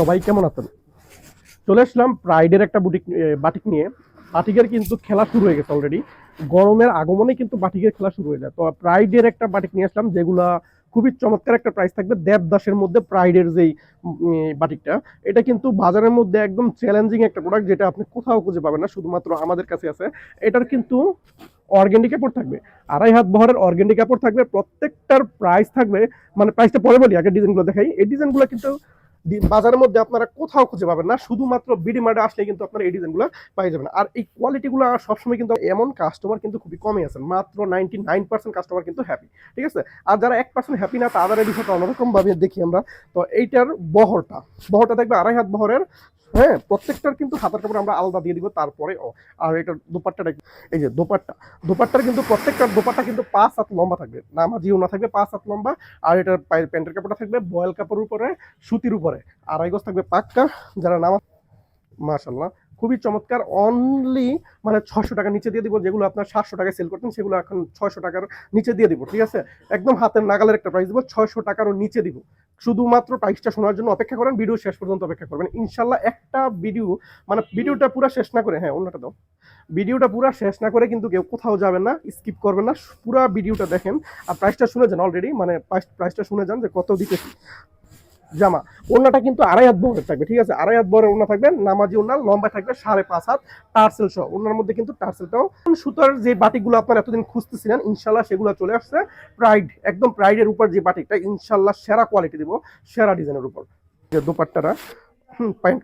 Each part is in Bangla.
সবাই কেমন আছেন? চলে আসলাম প্রাইডের একটা বাটিক নিয়ে। বাটিকের কিন্তু খেলা শুরু হয়ে গেছে অলরেডি। গরমের আগমনে কিন্তু বাটিকের খেলা শুরু হয়ে যায়। তো প্রাইডের একটা বাটিক নিয়ে আসলাম, যেগুলা খুবই চমৎকার একটা প্রাইস থাকবে। দেবদাসের মধ্যে প্রাইডের যেই বাটিকটা, এটা কিন্তু বাজারের মধ্যে একদম চ্যালেঞ্জিং একটা প্রোডাক্ট, যেটা আপনি কোথাও খুঁজে পাবেন না, শুধুমাত্র আমাদের কাছে আছে। এটার কিন্তু অর্গেন্ডি কাপড় থাকবে, 2.5 হাত বহরের অর্গেন্ডি কাপড় থাকবে। প্রত্যেকটার প্রাইস থাকবে, মানে প্রাইসটা পরে বলি, আগে ডিজাইনগুলো দেখাই। এই ডিজাইনগুলো কিন্তু বাজারের মধ্যে আপনারা কোথাও খুঁজে পাবেন না, শুধুমাত্র বিডি মার্টে আসলে কিন্তু আপনারা এই ডিজাইনগুলো পাই যাবেন। আর এই কোয়ালিটিগুলো সবসময় কিন্তু এমন কাস্টমার কিন্তু খুবই কমই আছেন, মাত্র 99% কাস্টমার কিন্তু হ্যাপি। ঠিক আছে, আর যারা 1% হ্যাপি না, তাদের এই বিষয়টা অন্যরকম ভাবে দেখি আমরা। তো এইটার বহরটা থাকবে 2.5 হাত বহরের। হ্যাঁ, প্রত্যেকটার কিন্তু হাতার কাপড় আমরা আলাদা দিয়ে দিব তারপরে। আর এটার দোপাট্টাটা, এই যে দোপাট্টার কিন্তু প্রত্যেকটার দোপাট্টা কিন্তু 5 হাত লম্বা থাকবে, নামাজিও না থাকবে, 5 হাত লম্বা। আর এটার প্যান্টের কাপড়টা থাকবে বয়েল কাপড়ের উপরে, সুতির উপরে, 2.5 গজ থাকবে পাক্কা। যারা নামাজ, মাশাল্লাহ, খুবই চমৎকার। অনলি মানে 600 টাকা নিচে দিয়ে দিব। যেগুলো আপনার 700 টাকায় সেল করতেন, সেগুলো এখন 600 টাকার নিচে দিয়ে দিব। ঠিক আছে, একদম হাতের নাগালের একটা প্রাইস দিব, 600 টাকারও নিচে দিব। শুধুমাত্র প্রাইসটা শোনার জন্য অপেক্ষা করেন, ভিডিও শেষ পর্যন্ত অপেক্ষা করবেন ইনশাল্লাহ। একটা ভিডিও, মানে ভিডিওটা পুরো শেষ না করে, হ্যাঁ অন্যটা দাও, ভিডিওটা পুরো শেষ না করে কিন্তু কেউ কোথাও যাবেন না, স্কিপ করবেন না, পুরো ভিডিওটা দেখেন। আর প্রাইসটা শুনে যান অলরেডি, মানে প্রাইসটা শুনে যান যে কত দিতেছি। জামা, ওড়নাটা কিন্তু 2.5 হাত বহরের থাকবে। ঠিক আছে, 2.5 হাত বহরের ওড়না থাকবে, নামাজি ওড়না, লম্বা থাকবে 5.5 হাত, টার্সেল সহ। ওড়নার মধ্যে কিন্তু টার্সেলটাও, সুতার যে বাটিকগুলো আপনারা এতদিন খুঁজতেছিলেন, ইনশাল্লাহ সেগুলো চলে আসছে। প্রাইড, একদম প্রাইডের উপর যে বাটিকটা, ইনশাল্লাহ সেরা কোয়ালিটি দিব, সেরা ডিজাইনের উপর। যে দোপাট্টাটা,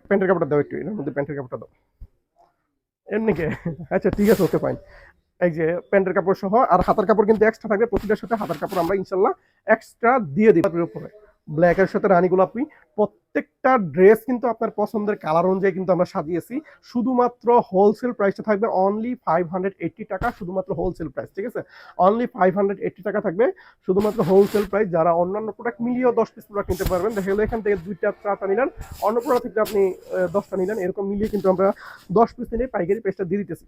প্যান্টের কাপড়টা দাও একটু, এর মধ্যে প্যান্টের কাপড়টা দাও। এমনি কে? আচ্ছা ঠিক আছে, ওকে ফাইন। এই যে প্যান্টের কাপড় সহ, আর হাতার কাপড় কিন্তু এক্সট্রা থাকবে। প্রতিটার সাথে হাতার কাপড় আমরা ইনশাল্লাহ এক্সট্রা দিয়ে দিব উপরে। ব্ল্যাকের সাথে রানী গোলাপি, প্রত্যেকটা ড্রেস কিন্তু আপনার পছন্দের কালার অনুযায়ী কিন্তু আমরা সাজিয়েছি। শুধুমাত্র হোলসেল প্রাইসটা থাকবে অনলি 580 টাকা, শুধুমাত্র হোলসেল প্রাইস। ঠিক আছে, অনলি 580 টাকা থাকবে, শুধুমাত্র হোলসেল প্রাইস। যারা অন্যান্য প্রোডাক্ট মিলিয়েও 10 পিস প্রোডাক্ট নিতে পারবেন, দেখা গেলো এখান থেকে 2টা 4টা নিলেন, অন্য প্রোডাক্ট থেকে আপনি 10টা নিলেন, এরকম মিলিয়ে কিন্তু আমরা 10 পিস নিলে পাইকারি প্রাইসটা দিয়ে দিতেছি।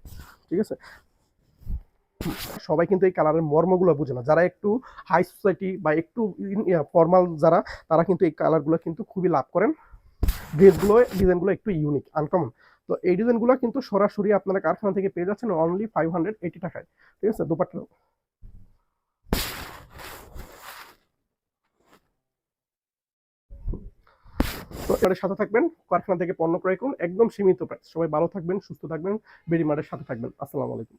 ঠিক আছে, সবাই কিন্তু এই কালারের মর্মগুলো বুঝে না। যারা একটু হাই সোসাইটি বা একটু ফর্মাল যারা, তারা কিন্তু এই কালারগুলো কিন্তু খুবই লাভ করেন। ড্রেসগুলো, ডিজাইনগুলো একটু ইউনিক, আনকমন। তো এই ডিজাইনগুলো কিন্তু সরাসরি আপনারা কারখানা থেকে পেয়ে যাচ্ছেন অনলি 580 টাকায়। ঠিক আছে, দোপাট্টা, তো এর সাথে থাকবেন, কারখানা থেকে পণ্য ক্রয় করুন, একদম সীমিত প্রাইস। সবাই ভালো থাকবেন, সুস্থ থাকবেন, বেরিমারের সাথে থাকবেন। আসসালামু আলাইকুম।